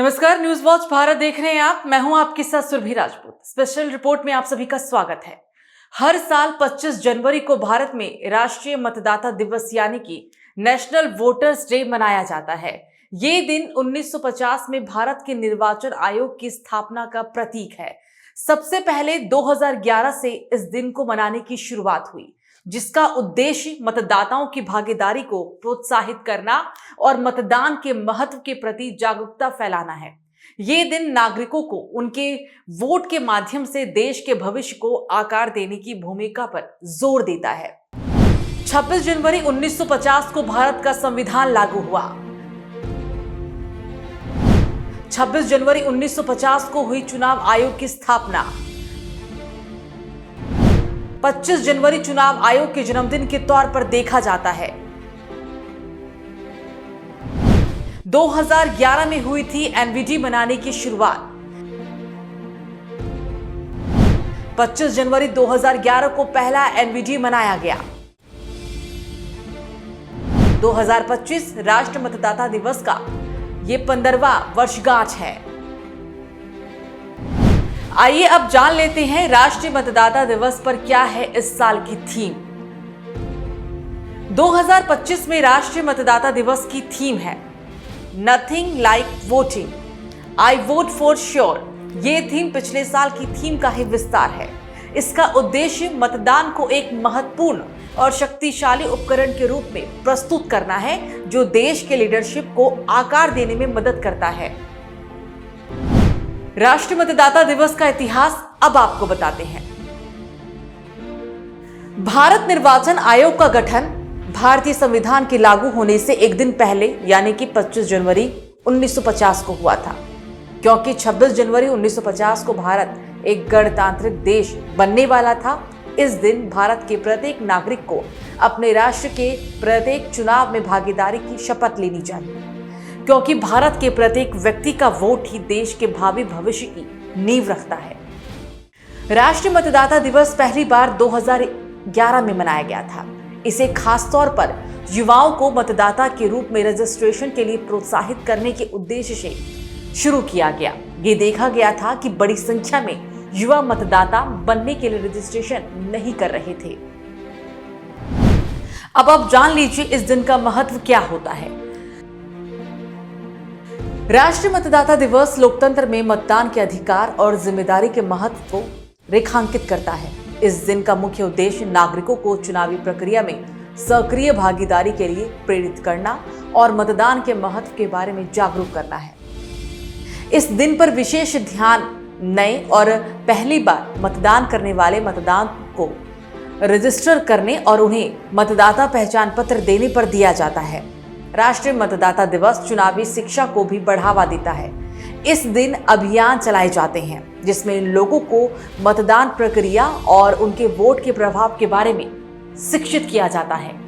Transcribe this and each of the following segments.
नमस्कार, news watch Bharat देख रहे हैं आप। मैं हूं आपके साथ सुरभि राजपूत। स्पेशल रिपोर्ट में आप सभी का स्वागत है। हर साल 25 जनवरी को भारत में राष्ट्रीय मतदाता दिवस यानी कि नेशनल वोटर्स डे मनाया जाता है। ये दिन 1950 में भारत के निर्वाचन आयोग की स्थापना का प्रतीक है। सबसे पहले 2011 से इस दिन को मनाने की शुरुआत हुई, जिसका उद्देश्य मतदाताओं की भागीदारी को प्रोत्साहित करना और मतदान के महत्व के प्रति जागरूकता फैलाना है। ये दिन नागरिकों को उनके वोट के माध्यम से देश के भविष्य को आकार देने की भूमिका पर जोर देता है। 26 जनवरी 1950 को भारत का संविधान लागू हुआ। 26 जनवरी 1950 को हुई चुनाव आयोग की स्थापना। 25 जनवरी चुनाव आयोग के जन्मदिन के तौर पर देखा जाता है। 2011 में हुई थी एनवीडी मनाने की शुरुआत। 25 जनवरी 2011 को पहला एनवीडी मनाया गया। 2025 राष्ट्रीय मतदाता दिवस का ये 15वां वर्षगांठ है। आइए अब जान लेते हैं राष्ट्रीय मतदाता दिवस पर क्या है इस साल की थीम। 2025 में राष्ट्रीय मतदाता दिवस की थीम है nothing like voting, I vote for sure. ये थीम पिछले साल की थीम का ही विस्तार है। इसका उद्देश्य मतदान को एक महत्वपूर्ण और शक्तिशाली उपकरण के रूप में प्रस्तुत करना है, जो देश के लीडरशिप को आकार देने में मदद करता है। राष्ट्रीय मतदाता दिवस का इतिहास अब आपको बताते हैं। भारत निर्वाचन आयोग का गठन भारतीय संविधान के लागू होने से एक दिन पहले यानी कि 25 जनवरी 1950 को हुआ था। क्योंकि 26 जनवरी 1950 को भारत एक गणतांत्रिक देश बनने वाला था, इस दिन भारत के प्रत्येक नागरिक को अपने राष्ट्र के प्रत्येक चुनाव में भागीदारी की शपथ लेनी चाहिए, क्योंकि भारत के प्रत्येक व्यक्ति का वोट ही देश के भावी भविष्य की नींव रखता है। राष्ट्रीय मतदाता दिवस पहली बार 2011 में मनाया गया था। इसे खास तौर पर युवाओं को मतदाता के रूप में रजिस्ट्रेशन के लिए प्रोत्साहित करने के उद्देश्य से शुरू किया गया। ये देखा गया था कि बड़ी संख्या में युवा मतदाता बनने के लिए रजिस्ट्रेशन नहीं कर रहे थे। अब आप जान लीजिए इस दिन का महत्व क्या होता है। राष्ट्रीय मतदाता दिवस लोकतंत्र में मतदान के अधिकार और जिम्मेदारी के महत्व को रेखांकित करता है। इस दिन का मुख्य उद्देश्य नागरिकों को चुनावी प्रक्रिया में सक्रिय भागीदारी के लिए प्रेरित करना और मतदान के महत्व के बारे में जागरूक करना है। इस दिन पर विशेष ध्यान नए और पहली बार मतदान करने वाले मतदान को रजिस्टर करने और उन्हें मतदाता पहचान पत्र देने पर दिया जाता है। राष्ट्रीय मतदाता दिवस चुनावी शिक्षा को भी बढ़ावा देता है। इस दिन अभियान चलाए जाते हैं जिसमें लोगों को मतदान प्रक्रिया और उनके वोट के प्रभाव के बारे में शिक्षित किया जाता है।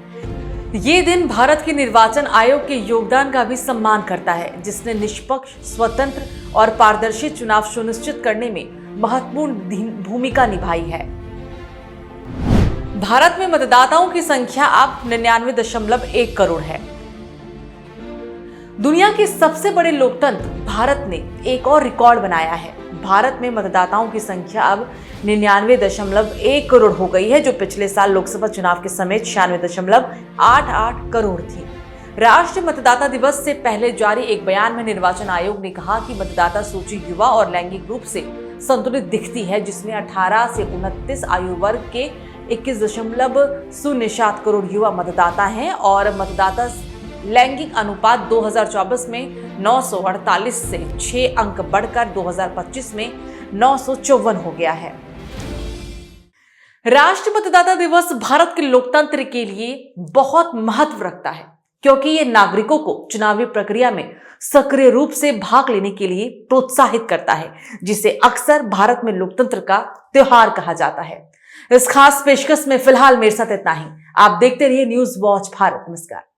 ये दिन भारत के निर्वाचन आयोग के योगदान का भी सम्मान करता है, जिसने निष्पक्ष, स्वतंत्र और पारदर्शी चुनाव सुनिश्चित करने में महत्वपूर्ण भूमिका निभाई है। भारत में मतदाताओं की संख्या अब 99.1 करोड़ है। दुनिया के सबसे बड़े लोकतंत्र भारत ने एक और रिकॉर्ड बनाया है। भारत में मतदाताओं की संख्या अब 99.1 करोड़ हो गई है, जो पिछले साल लोकसभा चुनाव के समय 96.88 करोड़ थी। राष्ट्रीय मतदाता दिवस से पहले जारी एक बयान में निर्वाचन आयोग ने कहा कि मतदाता सूची युवा और लैंगिक रूप से संतुलित दिखती है, जिसमें 18 से 29 आयु वर्ग के 21.07 करोड़ युवा मतदाता हैं और मतदाता लैंगिक अनुपात 2024 में 948 से 6 अंक बढ़कर 2025 में 954 हो गया है। राष्ट्रीय मतदाता दिवस भारत के लोकतंत्र के लिए बहुत महत्व रखता है, क्योंकि ये नागरिकों को चुनावी प्रक्रिया में सक्रिय रूप से भाग लेने के लिए प्रोत्साहित करता है, जिसे अक्सर भारत में लोकतंत्र का त्योहार कहा जाता है। इस खास पेशकश में फिलहाल मेरे साथ इतना ही। आप देखते रहिए न्यूज वॉच भारत। नमस्कार।